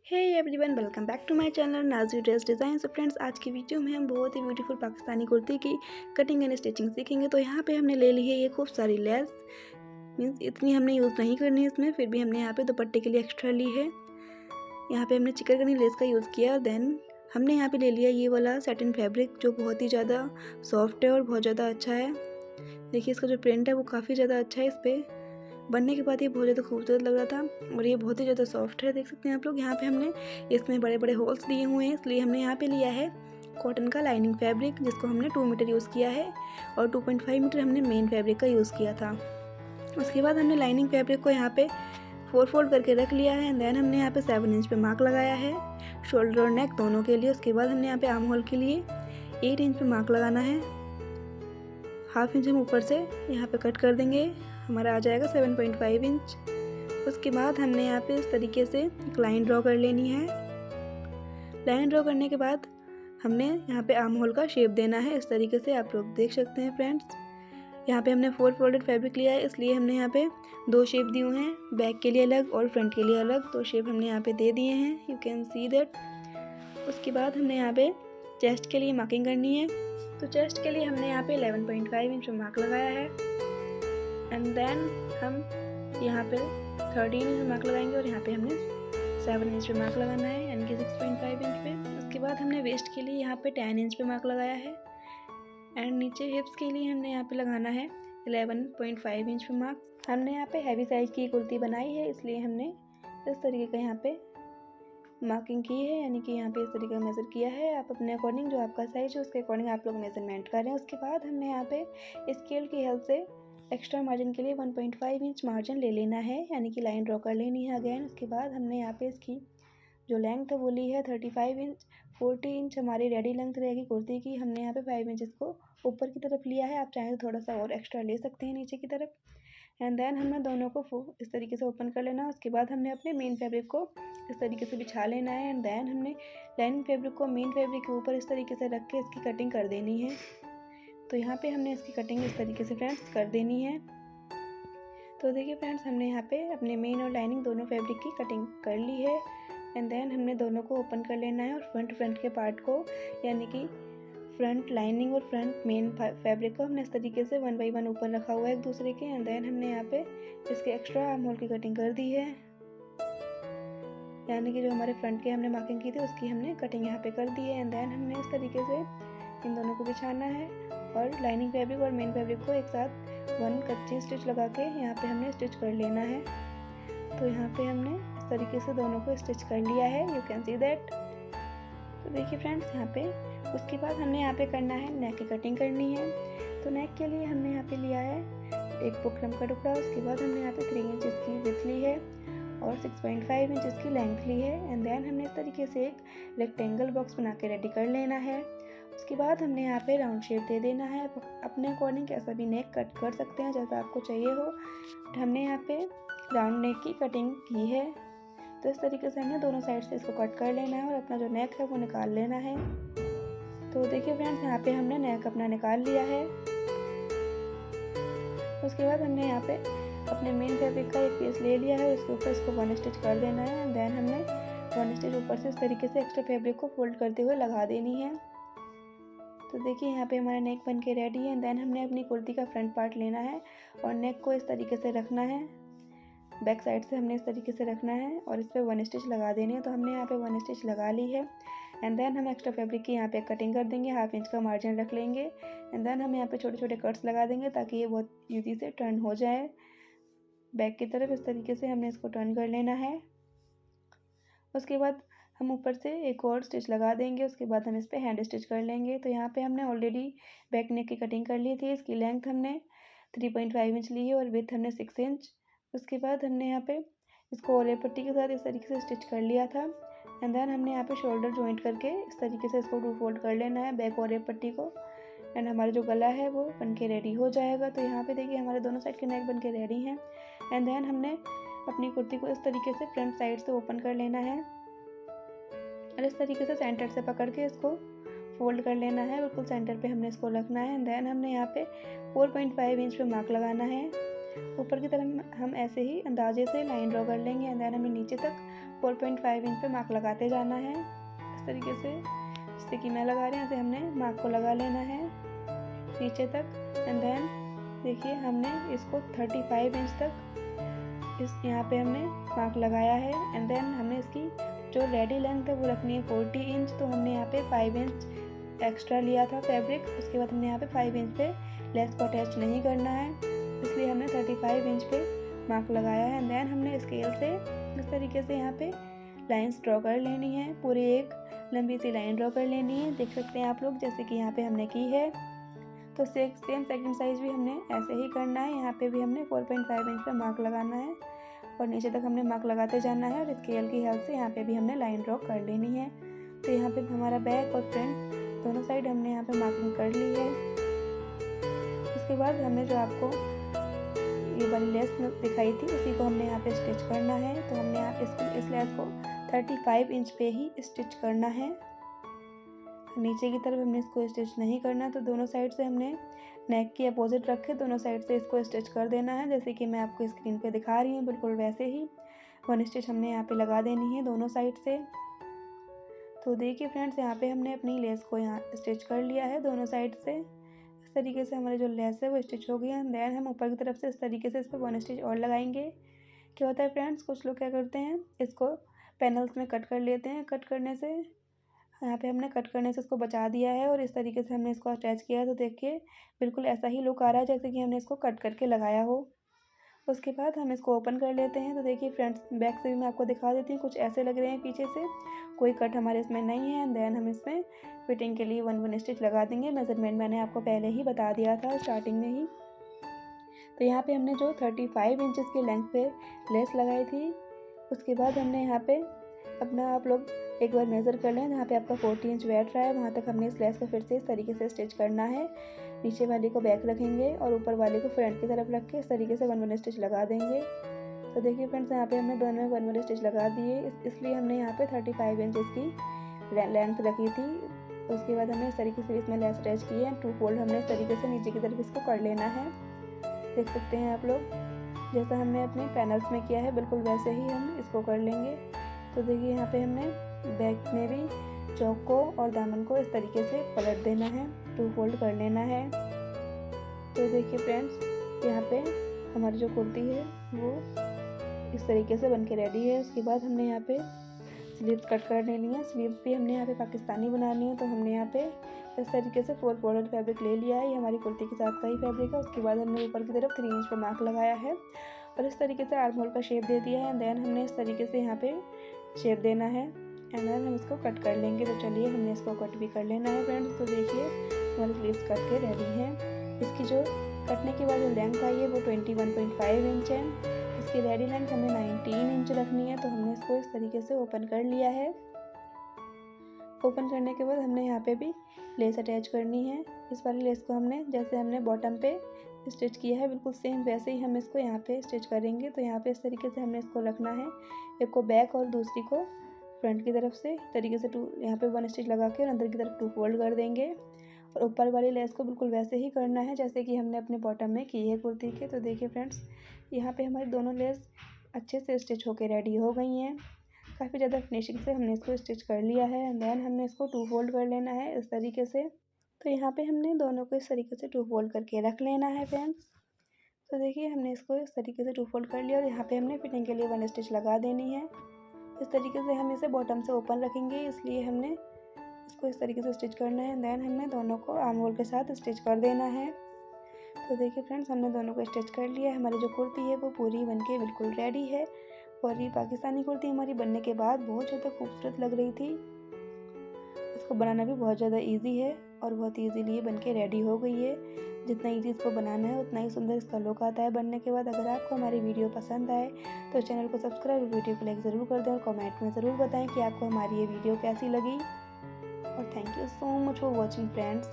Hey everyone, welcome back to my channel Naazi dress design. So friends, आज की video में हम बहुत ही ब्यूटीफुल पाकिस्तानी कुर्ती की कटिंग एंड स्टिचिंग सीखेंगे। तो यहाँ पे हमने ले ली है ये खूब सारी लेस। मीन्स इतनी हमने यूज़ नहीं करनी है इसमें, फिर भी हमने यहाँ पे दुपट्टे के लिए एक्स्ट्रा ली है। यहाँ पे हमने चिकनकारी लेस का यूज़ किया। देन हमने यहाँ पे ले लिया ये वाला सैटिन फैब्रिक, जो बहुत ही ज़्यादा सॉफ्ट है और बहुत ज़्यादा अच्छा है। देखिए इसका जो प्रिंट है वो काफ़ी ज़्यादा अच्छा है। इस पर बनने के बाद ये बहुत ज़्यादा खूबसूरत लग रहा था और ये बहुत ही ज़्यादा सॉफ्ट है। देख सकते हैं आप लोग, यहाँ पे हमने इसमें बड़े बड़े होल्स दिए हुए हैं, इसलिए हमने यहाँ पे लिया है कॉटन का लाइनिंग फैब्रिक, जिसको हमने 2 मीटर यूज़ किया है और 2.5 मीटर हमने मेन फैब्रिक का यूज़ किया था। उसके बाद हमने लाइनिंग फैब्रिक को यहाँ पे 4 फोल्ड करके रख लिया है। एंड देन हमने यहाँ पे 7 इंच पे मार्क लगाया है शोल्डर और नेक दोनों के लिए। उसके बाद हमने यहाँ पे आर्म होल के लिए 8 इंच पे मार्क लगाना है। हाफ इंच हम ऊपर से यहाँ पे कट कर देंगे, हमारा आ जाएगा 7.5 इंच। उसके बाद हमने यहाँ पे इस तरीके से एक लाइन ड्रॉ कर लेनी है। लाइन ड्रॉ करने के बाद हमने यहाँ पे आर्म होल का शेप देना है। इस तरीके से आप लोग देख सकते हैं फ्रेंड्स। यहाँ पे हमने 4 फोल्डेड फैब्रिक लिया है, इसलिए हमने यहाँ पे 2 शेप दिए हुए हैं, बैक के लिए अलग और फ्रंट के लिए अलग। 2 शेप हमने यहाँ पे दे दिए हैं, यू कैन सी दैट। उसके बाद हमने यहाँ पे चेस्ट के लिए मार्किंग करनी है। तो चेस्ट के लिए हमने यहाँ पे 11.5 इंच में मार्क लगाया है। एंड देन हम यहाँ पे 13 इंच में मार्क लगाएंगे और यहाँ पे हमने 7 इंच पे मार्क लगाना है, यानी कि 6.5 इंच पे। उसके बाद हमने वेस्ट के लिए यहाँ पे 10 इंच पे मार्क लगाया है। एंड नीचे हिप्स के लिए हमने यहाँ पे लगाना है 11.5 इंच पे मार्क। हमने यहाँ पे हैवी साइज की कुर्ती बनाई है, इसलिए हमने इस तरीके का यहाँ पे मार्किंग की है, यानी कि यहाँ पे इस तरीके का मेज़र किया है। आप अपने अकॉर्डिंग, जो आपका साइज है उसके अकॉर्डिंग आप लोग मेजरमेंट करें। उसके बाद हमने यहाँ पे स्केल की हेल्प से एक्स्ट्रा मार्जिन के लिए 1.5 इंच मार्जिन ले लेना है, यानी कि लाइन ड्रॉ कर लेनी है अगेन। उसके बाद हमने यहाँ पे इसकी जो लेंथ है वो ली है 35 इंच। 40 इंच हमारी रेडी लेंथ रहेगी कुर्ती की। हमने यहाँ पे 5 इंच इसको ऊपर की तरफ लिया है, आप चाहें तो थोड़ा सा और एक्स्ट्रा ले सकते हैं नीचे की तरफ। एंड देन हमने दोनों को इस तरीके से ओपन कर लेना। उसके बाद हमने अपने मेन फैब्रिक को इस तरीके से बिछा लेना है। एंड देन हमने लाइनिंग फैब्रिक को मेन फैब्रिक के ऊपर इस तरीके से रख के इसकी कटिंग कर देनी है। तो यहाँ पे हमने इसकी कटिंग इस तरीके से फ्रेंड्स कर देनी है। तो देखिए फ्रेंड्स, हमने यहाँ पे अपने मेन और लाइनिंग दोनों फैब्रिक की कटिंग कर ली है। एंड देन हमने दोनों को ओपन कर लेना है और फ्रंट के पार्ट को, यानी कि फ्रंट लाइनिंग और फ्रंट मेन फैब्रिक को हमने इस तरीके से 1 बाई 1 ऊपर रखा हुआ है एक दूसरे के। एंड देन हमने यहाँ पे इसके एक्स्ट्रा आर्म होल की कटिंग कर दी है, यानी कि जो हमारे फ्रंट के हमने मार्किंग की थी उसकी हमने कटिंग यहाँ पे कर दी है। एंड देन हमने इस तरीके से इन दोनों को बिछाना है और लाइनिंग फैब्रिक और मेन फैब्रिक को एक साथ 1 कच्ची स्टिच लगा के यहाँ पे हमने स्टिच कर लेना है। तो यहाँ पे हमने इस तरीके से दोनों को स्टिच कर लिया है, यू कैन सी दैट। तो देखिए फ्रेंड्स, यहाँ पे उसके बाद हमने यहाँ पे करना है नेक की कटिंग करनी है। तो नेक के लिए हमने यहाँ पे लिया है एक बुकरम का टुकड़ा। उसके बाद हमने यहाँ पे 3 इंच की विड्थ ली है और 6.5 इंच की लेंथ ली है। एंड देन हमने इस तरीके से एक रेक्टेंगल बॉक्स बना के रेडी कर लेना है। उसके बाद हमने यहाँ पे राउंड शेप दे देना है। अपने अकॉर्डिंग कैसा भी नेक कट कर सकते हैं, जैसा आपको चाहिए हो। हमने यहाँ पे राउंड नेक की कटिंग की है। तो इस तरीके से हमने दोनों साइड से इसको कट कर लेना है और अपना जो नेक है वो निकाल लेना है। तो देखिए फ्रेंड्स, यहाँ पे हमने नेक अपना निकाल लिया है। उसके बाद हमने यहाँ पे अपने मेन फैब्रिक का एक पीस ले लिया है और उसके ऊपर इसको 1 स्टिच कर देना है। एंड देन हमने 1 स्टिच ऊपर से इस तरीके से एक्स्ट्रा फैब्रिक को फोल्ड करते हुए लगा देनी है। तो देखिए यहाँ पे हमारा नेक बन के रेडी है। देन हमने अपनी कुर्ती का फ्रंट पार्ट लेना है और नेक को इस तरीके से रखना है, बैक साइड से हमने इस तरीके से रखना है और इस पर 1 स्टिच लगा देनी है। तो हमने यहाँ पे 1 स्टिच लगा ली है। एंड देन हम एक्स्ट्रा फैब्रिक की यहाँ पे कटिंग कर देंगे, हाफ इंच का मार्जिन रख लेंगे। एंड देन हम यहाँ पे छोटे छोटे कट्स लगा देंगे ताकि ये बहुत ईजी से टर्न हो जाए बैक की तरफ। इस तरीके से हमने इसको टर्न कर लेना है। उसके बाद हम ऊपर से एक और स्टिच लगा देंगे। उसके बाद हम इस पर हैंड स्टिच कर लेंगे। तो यहाँ पे हमने ऑलरेडी बैक नेक की कटिंग कर ली थी। इसकी लेंथ हमने 3.5 इंच ली है और विड्थ हमने 6 इंच। उसके बाद हमने यहाँ पे इसको ओले पट्टी के साथ इस तरीके से स्टिच कर लिया था। एंड देन हमने यहाँ पे शोल्डर जॉइंट करके इस तरीके से इसको 2 फोल्ड कर लेना है बैक ओले पट्टी को। एंड हमारा जो गला है वो बन के रेडी हो जाएगा। तो यहाँ पे देखिए हमारे दोनों साइड के नेक बन के रेडी हैं। एंड देन हमने अपनी कुर्ती को इस तरीके से फ्रंट साइड से ओपन कर लेना है और इस तरीके से सेंटर से पकड़ के इसको फोल्ड कर लेना है। बिल्कुल सेंटर पे हमने इसको रखना है। एंड देन हमने यहाँ पे 4.5 इंच पे मार्क लगाना है। ऊपर की तरफ हम ऐसे ही अंदाजे से लाइन ड्रॉ कर लेंगे। एंड देन हमें नीचे तक 4.5 इंच पे मार्क लगाते जाना है इस तरीके से, जैसे कि मैं लगा रही हूँ। ऐसे हमने मार्क को लगा लेना है नीचे तक। एंड देन देखिए हमने इसको 35 इंच तक इस यहाँ पे हमने मार्क लगाया है। एंड देन हमने इसकी जो रेडी लेंथ है वो रखनी है 40 इंच। तो हमने यहाँ पे 5 इंच एक्स्ट्रा लिया था फैब्रिक, उसके बाद हमने यहाँ पे 5 इंच पे लेस को अटैच नहीं करना है, इसलिए हमने 35 इंच पे मार्क लगाया है। एंड देन हमने स्केल से इस तरीके से यहाँ पे लाइंस ड्रॉ कर लेनी है, पूरी एक लंबी सी लाइन ड्रॉ कर लेनी है। देख सकते हैं आप लोग जैसे कि यहाँ पे हमने की है। तो सेम सेकंड साइज भी हमने ऐसे ही करना है। यहाँ पे भी हमने 4.5 इंच पे मार्क लगाना है और नीचे तक हमने मार्क लगाते जाना है और स्केल की हेल्प से यहाँ पे भी हमने लाइन ड्रॉ कर लेनी है। तो यहाँ पे हमारा बैक और फ्रंट दोनों साइड हमने यहाँ पे मार्किंग कर ली है। उसके बाद हमने जो आपको ये वाली लेस दिखाई थी उसी को हमने यहाँ पे स्टिच करना है। तो हमने यहाँ इस लेस को 35 इंच पे ही स्टिच करना है, नीचे की तरफ हमने इसको स्टिच नहीं करना। तो दोनों साइड से हमने नेक की अपोजिट रखे दोनों साइड से इसको स्टिच कर देना है, जैसे कि मैं आपको स्क्रीन पे दिखा रही हूँ बिल्कुल वैसे ही 1 स्टिच हमने यहाँ पे लगा देनी है दोनों साइड से। तो देखिए फ्रेंड्स यहाँ पे हमने अपनी लेस को यहाँ स्टिच कर लिया है दोनों साइड से। इस तरीके से हमारी जो लेस है वो स्टिच हो गई है। देन हम ऊपर की तरफ से इस तरीके से इस पर 1 स्टिच और लगाएंगे। क्या होता है फ्रेंड्स, कुछ लोग क्या करते हैं इसको पैनल्स में कट कर लेते हैं। कट करने से यहाँ पे हमने कट करने से इसको बचा दिया है और इस तरीके से हमने इसको अटैच किया है। तो देखिए बिल्कुल ऐसा ही लुक आ रहा है जैसे कि हमने इसको कट करके लगाया हो। उसके बाद हम इसको ओपन कर लेते हैं। तो देखिए फ्रंट बैक से भी मैं आपको दिखा देती हूँ, कुछ ऐसे लग रहे हैं पीछे से, कोई कट हमारे इसमें नहीं है। देन हम इसमें फिटिंग के लिए 1 स्टिच लगा देंगे। मेजरमेंट मैंने आपको पहले ही बता दिया था स्टार्टिंग में ही। तो यहाँ पे हमने जो 35 इंचेस की लेंथ पे लेस लगाई थी, उसके बाद हमने यहाँ पे अपना आप लोग एक बार मेज़र कर लें, जहाँ पे आपका 40 इंच बैठ रहा है वहाँ तक हमने इस लेस को फिर से इस तरीके से स्टिच करना है। नीचे वाली को बैक रखेंगे और ऊपर वाली को फ्रंट की तरफ रख के इस तरीके से 1 स्टिच लगा देंगे। तो देखिए फ्रेंड्स यहाँ पे हमने दोनों में 1 स्टिच लगा दिए, इसलिए हमने यहाँ पे 35 इंचेस की लेंथ रखी थी। उसके बाद हमने इस तरीके से इसमें लेस अटैच की है। 2 फोल्ड हमने इस तरीके से नीचे की तरफ इसको कर लेना है। देख सकते हैं आप लोग जैसा हमने अपने पैनल्स में किया है बिल्कुल वैसे ही हम इसको कर लेंगे। तो देखिए यहाँ पे हमने बैक में भी चौक को और दामन को इस तरीके से पलट देना है, 2 फोल्ड कर लेना है। तो देखिए फ्रेंड्स यहाँ पे हमारी जो कुर्ती है वो इस तरीके से बनके रेडी है। उसके बाद हमने यहाँ पे स्लीव्स कट कर लेनी है। स्लीव्स भी हमने यहाँ पे पाकिस्तानी बनानी है। तो हमने यहाँ पे इस तरीके से 4 फोल्डेड फैब्रिक ले लिया है, ये हमारी कुर्ती के साथ का ही फैब्रिक है। उसके बाद हमने ऊपर की तरफ 3 इंच पर मार्क लगाया है और इस तरीके से आर्म होल का शेप दे दिया है। देन हमने इस तरीके से यहाँ पे शेप देना है एंड देन हम इसको कट कर लेंगे। तो चलिए हमने इसको कट भी कर लेना है फ्रेंड्स। तो देखिए हमारी स्लीव्स कट के रेडी हैं। इसकी जो कटने के बाद जो लेंथ आई है वो 21.5 इंच है। इसकी रेडी लेंथ हमें 19 इंच रखनी है। तो हमने इसको इस तरीके से ओपन कर लिया है। ओपन करने के बाद हमने यहाँ पे भी लेस अटैच करनी है। इस वाली लेस को हमने जैसे हमने बॉटम पे स्टिच किया है बिल्कुल सेम वैसे ही हम इसको यहाँ पे स्टिच करेंगे। तो यहाँ पे इस तरीके से हमने इसको रखना है, एक को बैक और दूसरी को फ्रंट की तरफ से तरीके से यहाँ पे 1 स्टिच लगा के और अंदर की तरफ 2 फोल्ड कर देंगे। और ऊपर वाली लेस को बिल्कुल वैसे ही करना है जैसे कि हमने अपने बॉटम में की है कुर्ती के। तो देखिए फ्रेंड्स यहाँ पे हमारी दोनों लेस अच्छे से स्टिच होके रेडी हो गई हैं। काफ़ी ज़्यादा फिनिशिंग से हमने इसको स्टिच कर लिया है। एंड देन हमने इसको 2 फोल्ड कर लेना है इस तरीके से। तो यहाँ पे हमने दोनों को इस तरीके से 2 फोल्ड करके रख लेना है फ्रेंड्स। तो देखिए हमने इसको इस तरीके से 2 फोल्ड कर लिया और यहाँ पे हमने फिटिंग के लिए 1 स्टिच लगा देनी है। इस तरीके से हम इसे बॉटम से ओपन रखेंगे, इसलिए हमने इसको इस तरीके से स्टिच करना है। देन हमने दोनों को आर्म होल के साथ स्टिच कर देना है। तो देखिए फ्रेंड्स हमने दोनों को स्टिच कर लिया है। हमारी जो कुर्ती है वो पूरी बनके बिल्कुल रेडी है और ये पाकिस्तानी कुर्ती हमारी बनने के बाद बहुत ज़्यादा खूबसूरत लग रही थी। इसको बनाना भी बहुत ज़्यादा इजी है और बहुत ईजीली बनके रेडी हो गई है। जितना ईजी इसको बनाना है उतना ही सुंदर इसका लुक आता है बनने के बाद। अगर आपको हमारी वीडियो पसंद आए तो चैनल को सब्सक्राइब और वीडियो को लाइक ज़रूर कर दें और कमेंट में ज़रूर बताएं कि आपको हमारी ये वीडियो कैसी लगी। और thank you so much for watching friends.